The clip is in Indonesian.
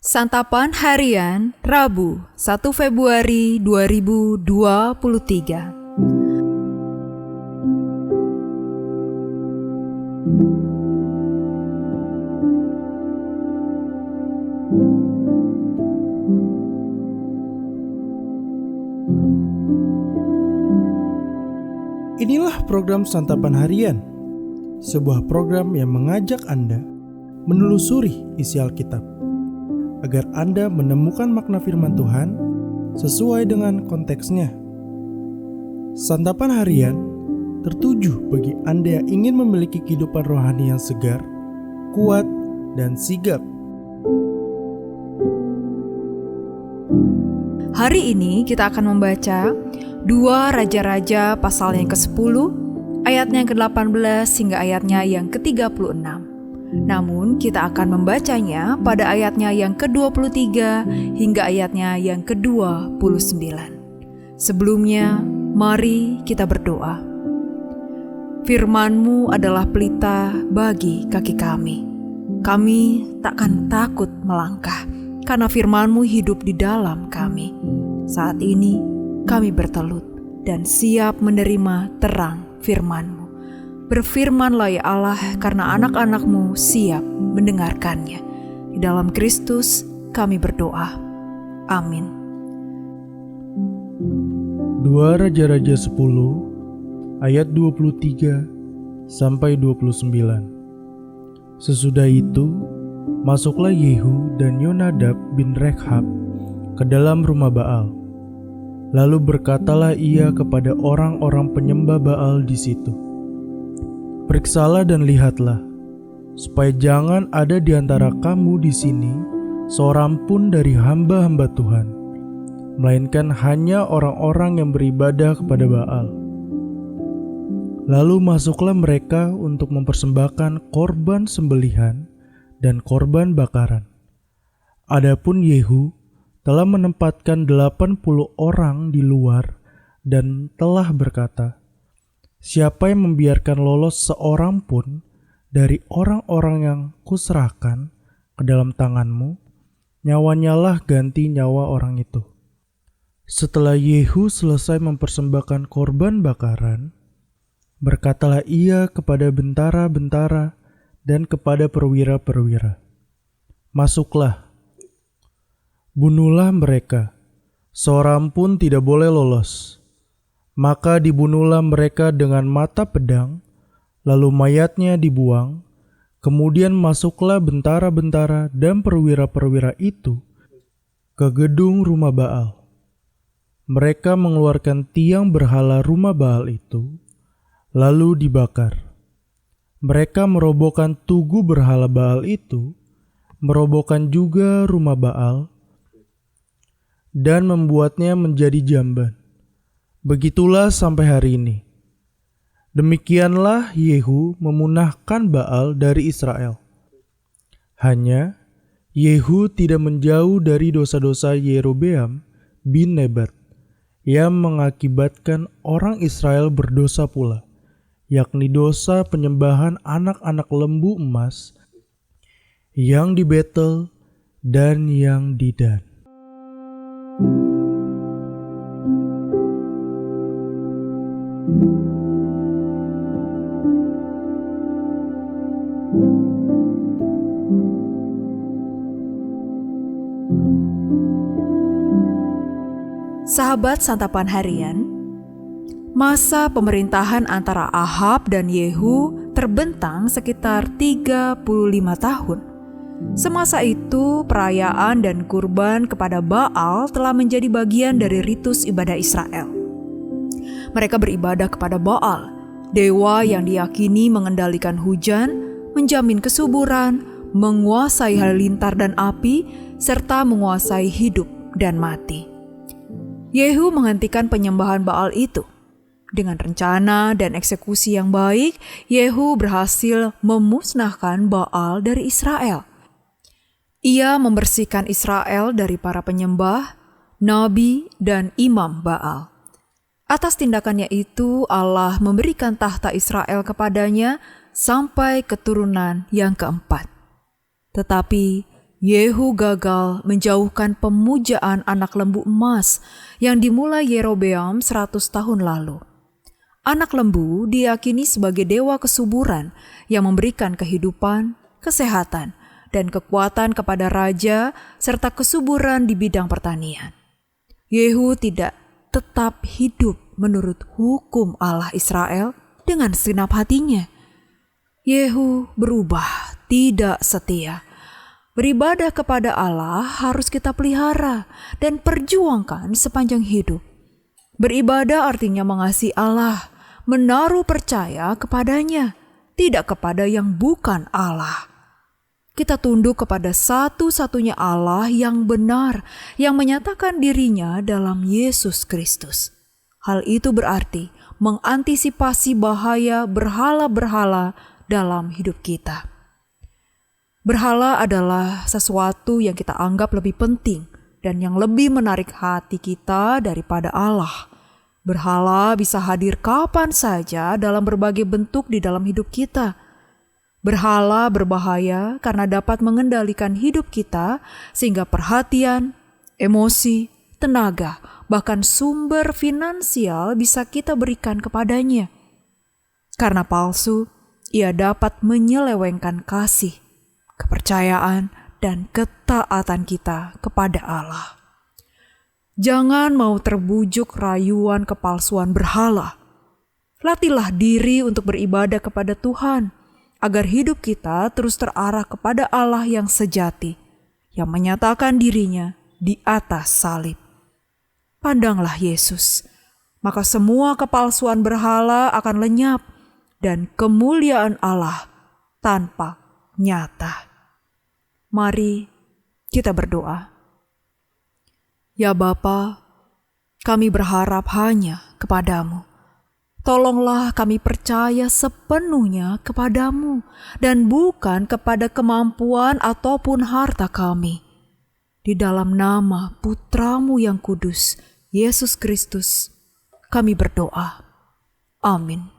Santapan Harian Rabu 1 Februari 2023. Inilah program Santapan Harian, sebuah program yang mengajak Anda menelusuri isi Alkitab, agar Anda menemukan makna firman Tuhan sesuai dengan konteksnya. Santapan Harian tertuju bagi Anda yang ingin memiliki kehidupan rohani yang segar, kuat, dan sigap. Hari ini kita akan membaca 2 Raja-Raja pasal yang ke-10, ayatnya yang ke-18 hingga ayatnya yang ke-36. Namun kita akan membacanya pada ayatnya yang ke-23 hingga ayatnya yang ke-29. Sebelumnya, mari kita berdoa. Firman-Mu adalah pelita bagi kaki kami. Kami takkan takut melangkah, karena firman-Mu hidup di dalam kami. Saat ini kami bertelut dan siap menerima terang firman-Mu. Berfirmanlah ya Allah, karena anak-anak-Mu siap mendengarkannya. Di dalam Kristus kami berdoa. Amin. 2 Raja-Raja 10 ayat 23 sampai 29. Sesudah itu, masuklah Yehu dan Yonadab bin Rekhab ke dalam rumah Baal. Lalu berkatalah ia kepada orang-orang penyembah Baal di situ, "Periksalah dan lihatlah, supaya jangan ada di antara kamu di sini seorang pun dari hamba-hamba Tuhan, melainkan hanya orang-orang yang beribadah kepada Baal." Lalu masuklah mereka untuk mempersembahkan korban sembelihan dan korban bakaran. Adapun Yehu telah menempatkan 80 orang di luar dan telah berkata, "Siapa yang membiarkan lolos seorang pun dari orang-orang yang kuserahkan ke dalam tanganmu, nyawanya lah ganti nyawa orang itu." Setelah Yehu selesai mempersembahkan korban bakaran, berkatalah ia kepada bentara-bentara dan kepada perwira-perwira, "Masuklah, bunuhlah mereka, seorang pun tidak boleh lolos." Maka dibunuhlah mereka dengan mata pedang, lalu mayatnya dibuang. Kemudian masuklah bentara-bentara dan perwira-perwira itu ke gedung rumah Baal. Mereka mengeluarkan tiang berhala rumah Baal itu, lalu dibakar. Mereka merobohkan tugu berhala Baal itu, merobohkan juga rumah Baal, dan membuatnya menjadi jamban. Begitulah sampai hari ini. Demikianlah Yehu memunahkan Baal dari Israel. Hanya Yehu tidak menjauh dari dosa-dosa Yerobeam bin Nebat, yang mengakibatkan orang Israel berdosa pula, yakni dosa penyembahan anak-anak lembu emas yang di Betel dan yang di Dan. Sahabat Santapan Harian, masa pemerintahan antara Ahab dan Yehu terbentang sekitar 35 tahun. Semasa itu, perayaan dan kurban kepada Baal telah menjadi bagian dari ritus ibadah Israel. Mereka beribadah kepada Baal, dewa yang diyakini mengendalikan hujan, menjamin kesuburan, menguasai halilintar dan api, serta menguasai hidup dan mati. Yehu menghentikan penyembahan Baal itu. Dengan rencana dan eksekusi yang baik, Yehu berhasil memusnahkan Baal dari Israel. Ia membersihkan Israel dari para penyembah, nabi, dan imam Baal. Atas tindakannya itu, Allah memberikan tahta Israel kepadanya sampai keturunan yang keempat. Tetapi Yehu gagal menjauhkan pemujaan anak lembu emas yang dimulai Yerobeam 100 tahun lalu. Anak lembu diyakini sebagai dewa kesuburan yang memberikan kehidupan, kesehatan, dan kekuatan kepada raja serta kesuburan di bidang pertanian. Yehu tidak tetap hidup menurut hukum Allah Israel dengan segenap hatinya. Yehu berubah, tidak setia. Beribadah kepada Allah harus kita pelihara dan perjuangkan sepanjang hidup. Beribadah artinya mengasihi Allah, menaruh percaya kepadanya, tidak kepada yang bukan Allah. Kita tunduk kepada satu-satunya Allah yang benar, yang menyatakan dirinya dalam Yesus Kristus. Hal itu berarti mengantisipasi bahaya berhala-berhala dalam hidup kita. Berhala adalah sesuatu yang kita anggap lebih penting dan yang lebih menarik hati kita daripada Allah. Berhala bisa hadir kapan saja dalam berbagai bentuk di dalam hidup kita. Berhala berbahaya karena dapat mengendalikan hidup kita sehingga perhatian, emosi, tenaga, bahkan sumber finansial bisa kita berikan kepadanya. Karena palsu, ia dapat menyelewengkan kasih, kepercayaan, dan ketaatan kita kepada Allah. Jangan mau terbujuk rayuan kepalsuan berhala. Latihlah diri untuk beribadah kepada Tuhan, agar hidup kita terus terarah kepada Allah yang sejati, yang menyatakan dirinya di atas salib. Pandanglah Yesus, maka semua kepalsuan berhala akan lenyap, dan kemuliaan Allah tampak nyata. Mari kita berdoa. Ya Bapa, kami berharap hanya kepadamu. Tolonglah kami percaya sepenuhnya kepadamu dan bukan kepada kemampuan ataupun harta kami. Di dalam nama Putramu yang kudus, Yesus Kristus, kami berdoa. Amin.